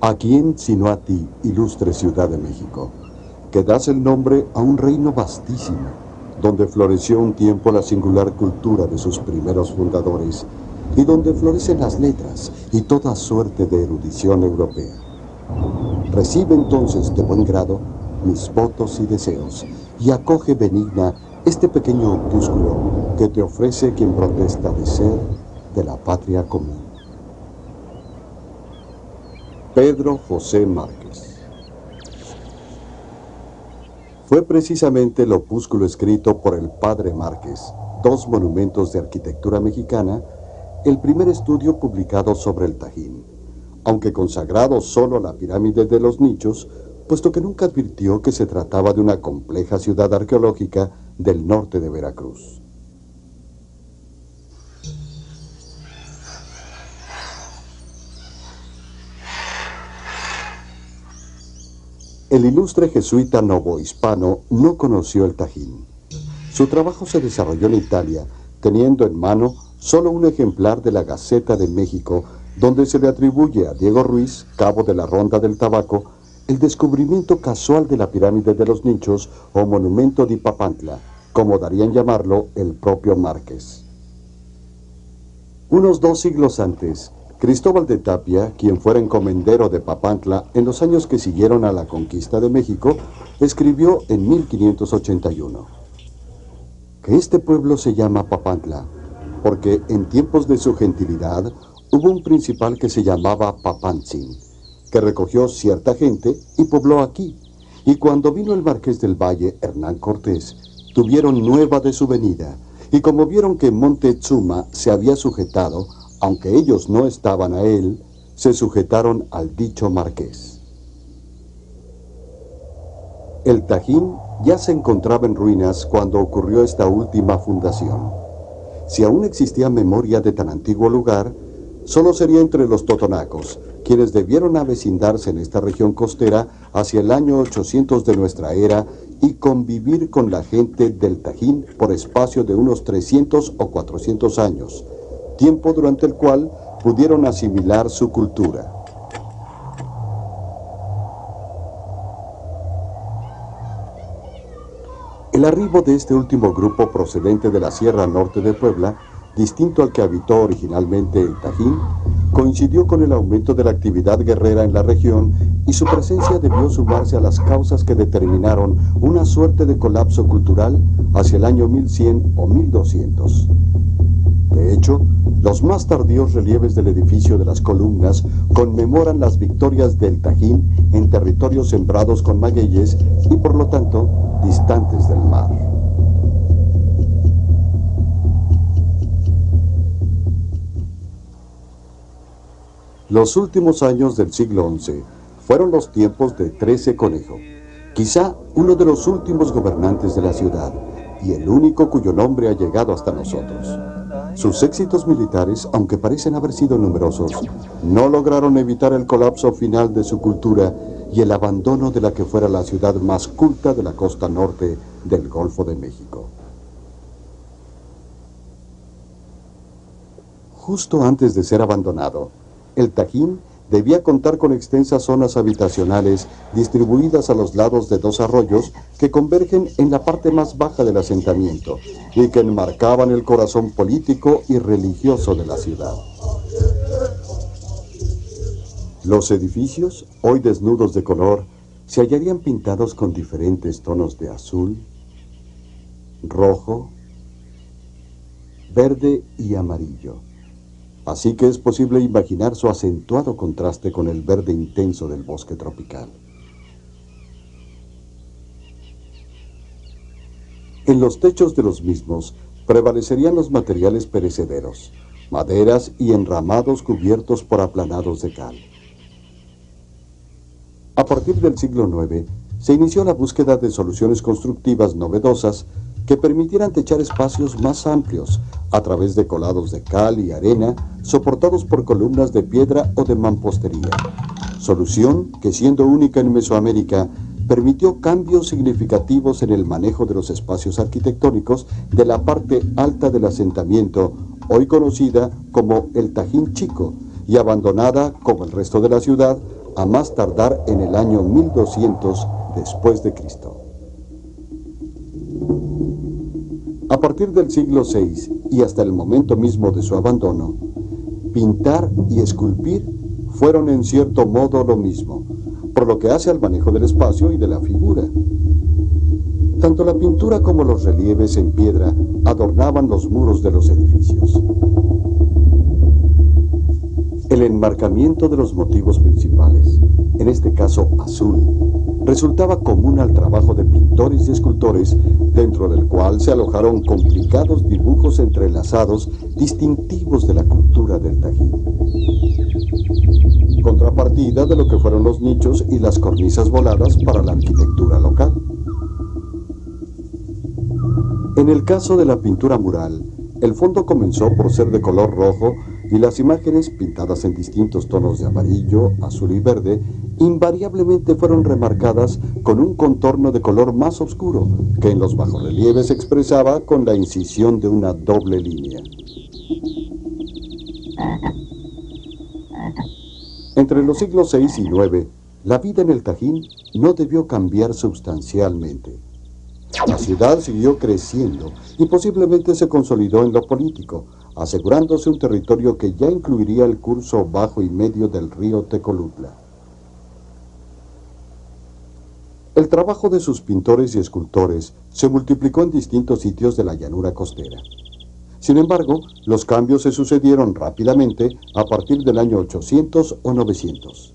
¿A quién sino a ti, ilustre Ciudad de México, que das el nombre a un reino vastísimo, donde floreció un tiempo la singular cultura de sus primeros fundadores y donde florecen las letras y toda suerte de erudición europea? Recibe entonces de buen grado mis votos y deseos y acoge benigna este pequeño opúsculo que te ofrece quien protesta de ser de la patria común. Pedro José Márquez. Fue precisamente el opúsculo escrito por el padre Márquez, Dos monumentos de arquitectura mexicana, el primer estudio publicado sobre el Tajín, aunque consagrado solo a la pirámide de los Nichos, puesto que nunca advirtió que se trataba de una compleja ciudad arqueológica del norte de Veracruz. El ilustre jesuita novohispano no conoció el Tajín. Su trabajo se desarrolló en Italia, teniendo en mano solo un ejemplar de la Gaceta de México, donde se le atribuye a Diego Ruiz, cabo de la Ronda del Tabaco, el descubrimiento casual de la pirámide de los Nichos o monumento de Papantla, como darían llamarlo el propio Márquez. Unos 2 siglos antes, Cristóbal de Tapia, quien fuera encomendero de Papantla en los años que siguieron a la conquista de México, escribió en 1581 que este pueblo se llama Papantla, porque en tiempos de su gentilidad hubo un principal que se llamaba Papantzin, que recogió cierta gente y pobló aquí, y cuando vino el marqués del Valle, Hernán Cortés, tuvieron nueva de su venida, y como vieron que Montezuma se había sujetado, aunque ellos no estaban a él, se sujetaron al dicho marqués. El Tajín ya se encontraba en ruinas cuando ocurrió esta última fundación. Si aún existía memoria de tan antiguo lugar, solo sería entre los totonacos, quienes debieron avecindarse en esta región costera hacia el año 800 de nuestra era y convivir con la gente del Tajín por espacio de unos 300 o 400 años, tiempo durante el cual pudieron asimilar su cultura. El arribo de este último grupo procedente de la Sierra Norte de Puebla, distinto al que habitó originalmente el Tajín, coincidió con el aumento de la actividad guerrera en la región y su presencia debió sumarse a las causas que determinaron una suerte de colapso cultural hacia el año 1100 o 1200. De hecho, los más tardíos relieves del edificio de las columnas conmemoran las victorias del Tajín en territorios sembrados con magueyes y por lo tanto distantes del mar. Los últimos años del siglo XI fueron los tiempos de 13 Conejo, quizá uno de los últimos gobernantes de la ciudad y el único cuyo nombre ha llegado hasta nosotros. Sus éxitos militares, aunque parecen haber sido numerosos, no lograron evitar el colapso final de su cultura y el abandono de la que fuera la ciudad más culta de la costa norte del Golfo de México. Justo antes de ser abandonado, el Tajín debía contar con extensas zonas habitacionales distribuidas a los lados de 2 arroyos que convergen en la parte más baja del asentamiento y que enmarcaban el corazón político y religioso de la ciudad. Los edificios, hoy desnudos de color, se hallarían pintados con diferentes tonos de azul, rojo, verde y amarillo. Así que es posible imaginar su acentuado contraste con el verde intenso del bosque tropical. En los techos de los mismos prevalecerían los materiales perecederos, maderas y enramados cubiertos por aplanados de cal. A partir del siglo IX, se inició la búsqueda de soluciones constructivas novedosas que permitieran techar espacios más amplios a través de colados de cal y arena soportados por columnas de piedra o de mampostería. Solución que, siendo única en Mesoamérica, permitió cambios significativos en el manejo de los espacios arquitectónicos de la parte alta del asentamiento, hoy conocida como el Tajín Chico, y abandonada, como el resto de la ciudad, a más tardar en el año 1200 después de Cristo. A partir del siglo VI y hasta el momento mismo de su abandono, pintar y esculpir fueron en cierto modo lo mismo, por lo que hace al manejo del espacio y de la figura. Tanto la pintura como los relieves en piedra adornaban los muros de los edificios. El enmarcamiento de los motivos principales, en este caso azul, resultaba común al trabajo de pintores y escultores, dentro del cual se alojaron complicados dibujos entrelazados distintivos de la cultura del Tajín. Contrapartida de lo que fueron los nichos y las cornisas voladas para la arquitectura local. En el caso de la pintura mural, el fondo comenzó por ser de color rojo y las imágenes, pintadas en distintos tonos de amarillo, azul y verde, invariablemente fueron remarcadas con un contorno de color más oscuro, que en los bajorrelieves se expresaba con la incisión de una doble línea. Entre los siglos VI y IX, la vida en el Tajín no debió cambiar sustancialmente. La ciudad siguió creciendo y posiblemente se consolidó en lo político, asegurándose un territorio que ya incluiría el curso bajo y medio del río Tecolutla. El trabajo de sus pintores y escultores se multiplicó en distintos sitios de la llanura costera. Sin embargo, los cambios se sucedieron rápidamente a partir del año 800 o 900.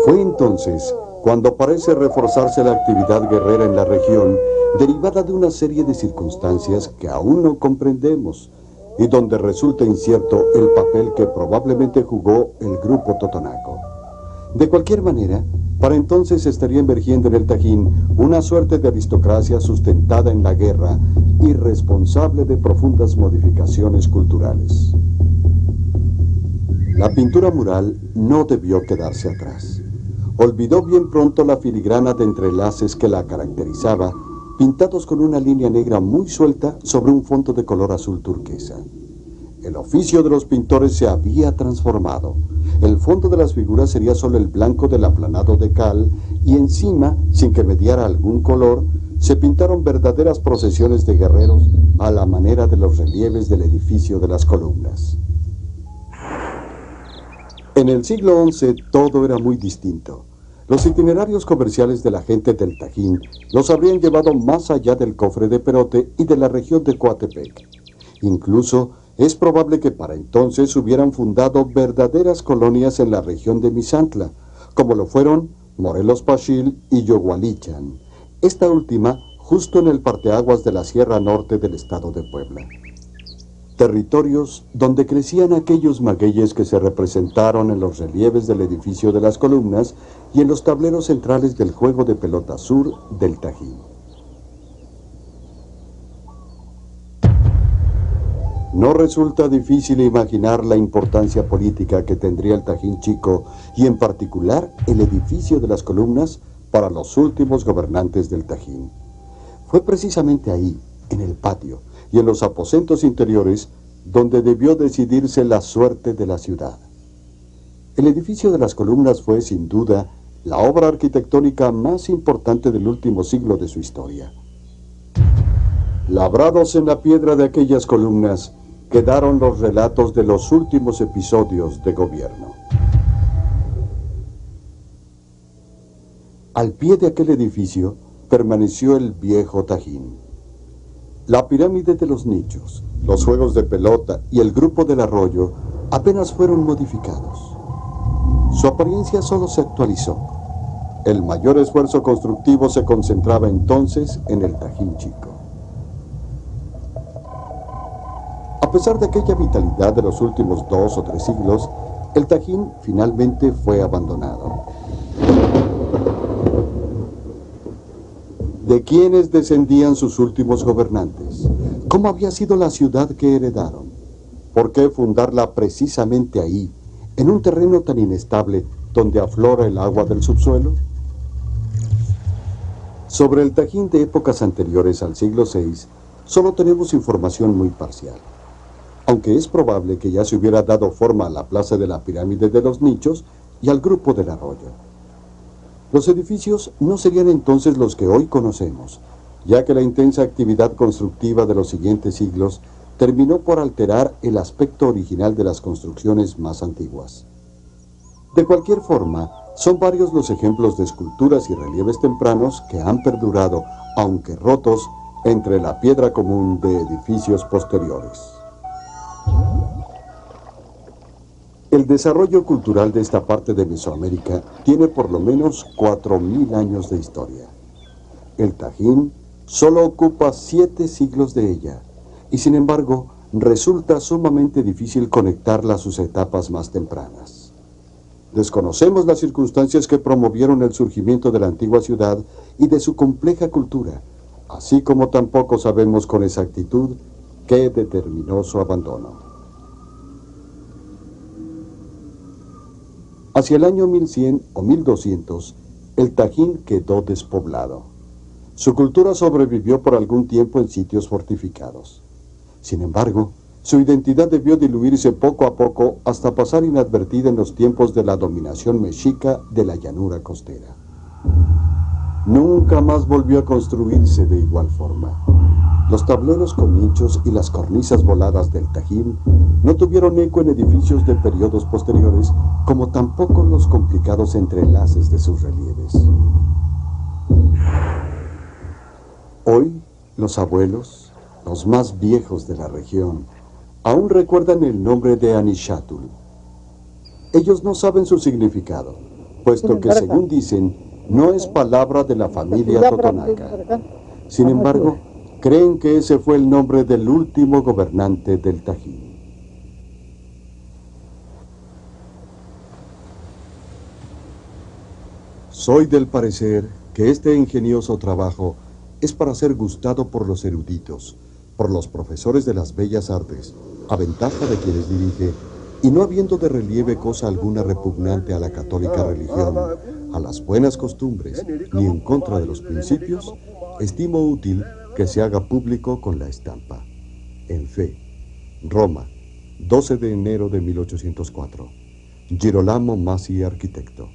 Fue entonces cuando parece reforzarse la actividad guerrera en la región, derivada de una serie de circunstancias que aún no comprendemos, y donde resulta incierto el papel que probablemente jugó el grupo totonaco. De cualquier manera, para entonces estaría emergiendo en el Tajín una suerte de aristocracia sustentada en la guerra y responsable de profundas modificaciones culturales. La pintura mural no debió quedarse atrás. Olvidó bien pronto la filigrana de entrelaces que la caracterizaba, pintados con una línea negra muy suelta sobre un fondo de color azul turquesa. El oficio de los pintores se había transformado. El fondo de las figuras sería solo el blanco del aplanado de cal y encima, sin que mediara algún color, se pintaron verdaderas procesiones de guerreros a la manera de los relieves del edificio de las columnas. En el siglo XI todo era muy distinto. Los itinerarios comerciales de la gente del Tajín los habrían llevado más allá del cofre de Perote y de la región de Coatepec. Incluso es probable que para entonces hubieran fundado verdaderas colonias en la región de Misantla, como lo fueron Morelos Pachil y Yogualichan, esta última justo en el parteaguas de la Sierra Norte del estado de Puebla. Territorios donde crecían aquellos magueyes que se representaron en los relieves del edificio de las columnas y en los tableros centrales del juego de pelota sur del Tajín. No resulta difícil imaginar la importancia política que tendría el Tajín Chico y en particular el edificio de las columnas para los últimos gobernantes del Tajín. Fue precisamente ahí, en el patio y en los aposentos interiores, donde debió decidirse la suerte de la ciudad. El edificio de las columnas fue, sin duda, la obra arquitectónica más importante del último siglo de su historia. Labrados en la piedra de aquellas columnas, quedaron los relatos de los últimos episodios de gobierno. Al pie de aquel edificio permaneció el viejo Tajín. La pirámide de los nichos, los juegos de pelota y el grupo del arroyo apenas fueron modificados. Su apariencia solo se actualizó. El mayor esfuerzo constructivo se concentraba entonces en el Tajín Chico. A pesar de aquella vitalidad de los últimos 2 o 3 siglos, el Tajín finalmente fue abandonado. ¿De quiénes descendían sus últimos gobernantes? ¿Cómo había sido la ciudad que heredaron? ¿Por qué fundarla precisamente ahí, en un terreno tan inestable donde aflora el agua del subsuelo? Sobre el Tajín de épocas anteriores al siglo VI, solo tenemos información muy parcial. aunque es probable que ya se hubiera dado forma a la plaza de la pirámide de los nichos y al grupo del arroyo. Los edificios no serían entonces los que hoy conocemos, ya que la intensa actividad constructiva de los siguientes siglos terminó por alterar el aspecto original de las construcciones más antiguas. De cualquier forma, son varios los ejemplos de esculturas y relieves tempranos que han perdurado, aunque rotos, entre la piedra común de edificios posteriores. El desarrollo cultural de esta parte de Mesoamérica tiene por lo menos 4000 años de historia. El Tajín solo ocupa 7 siglos de ella, y sin embargo resulta sumamente difícil conectarla a sus etapas más tempranas. Desconocemos las circunstancias que promovieron el surgimiento de la antigua ciudad y de su compleja cultura, así como tampoco sabemos con exactitud qué determinó su abandono. Hacia el año 1100 o 1200, el Tajín quedó despoblado. Su cultura sobrevivió por algún tiempo en sitios fortificados. Sin embargo, su identidad debió diluirse poco a poco hasta pasar inadvertida en los tiempos de la dominación mexica de la llanura costera. Nunca más volvió a construirse de igual forma. Los tableros con nichos y las cornisas voladas del Tajín no tuvieron eco en edificios de periodos posteriores, como tampoco los complicados entrelaces de sus relieves. Hoy, los abuelos, los más viejos de la región, aún recuerdan el nombre de Anixátl. Ellos no saben su significado, puesto que, según dicen, no es palabra de la familia Totonaca. Sin embargo, creen que ese fue el nombre del último gobernante del Tajín. Soy del parecer que este ingenioso trabajo es para ser gustado por los eruditos, por los profesores de las bellas artes, a ventaja de quienes dirige, y no habiendo de relieve cosa alguna repugnante a la católica religión, a las buenas costumbres, ni en contra de los principios, estimo útil que se haga público con la estampa. En fe, Roma, 12 de enero de 1804. Girolamo Masi, arquitecto.